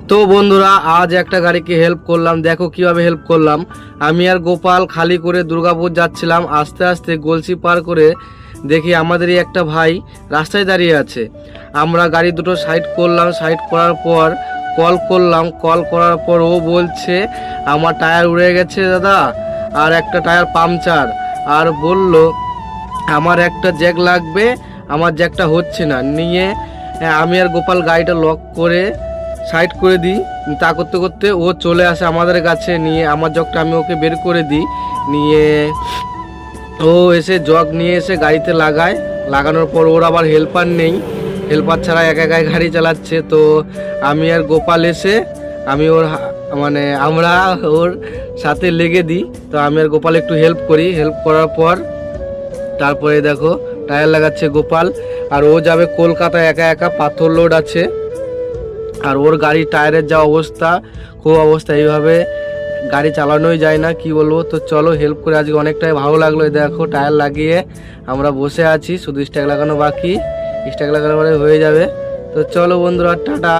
তো বন্ধুরা আজ একটা গাড়িকে হেল্প করলাম, দেখো কিভাবে হেল্প করলাম। আমি আর গোপাল খালি করে দুর্গাপুর যাচ্ছিলাম, আস্তে আস্তে গলসি পার করে দেখি আমাদেরই একটা ভাই রাস্তায় দাঁড়িয়ে আছে। আমরা গাড়ি দুটো সাইড করলাম, সাইড করার পর কল করলাম, কল করার পর ও বলছে আমার টায়ার উড়ে গেছে দাদা, আর একটা টায়ার পাংচার, আর বলল আমার একটা জ্যাক লাগবে, আমার জ্যাকটা হচ্ছে না। নিয়ে আমি আর গোপাল গাড়িটা লক করে সাইড করে দিই। তা করতে করতে ও চলে আসে আমাদের কাছে, নিয়ে আমার জগটা আমি ওকে বের করে দিই। নিয়ে ও এসে জগ নিয়ে এসে গাড়িতে লাগায়, লাগানোর পর ওর আবার হেল্পার নেই, হেল্পার ছাড়া একা একাই গাড়ি চালাচ্ছে। তো আমি আর গোপাল এসে আমি ওর মানে আমরা ওর সাথে লেগে দিই। তো আমি আর গোপাল একটু হেল্প করি, হেল্প করার পর তারপরে দেখো টায়ার লাগাচ্ছে গোপাল। আর ও যাবে কলকাতায় একা একা, পাথর লোড আছে। আর ওর গাড়ি টায়ারের যা অবস্থা, খুব অবস্থা, এইভাবে গাড়ি চালানোই যায় না, কি বলবো। তো চলো হেল্প করে আজকে অনেকটাই ভালো লাগলো। দেখো টায়ার লাগিয়ে আমরা বসে আছি, শুধু স্ট্যাক লাগানো বাকি, স্ট্যাক লাগানো পরে হয়ে যাবে। তো চলো বন্ধুরা, টাটা।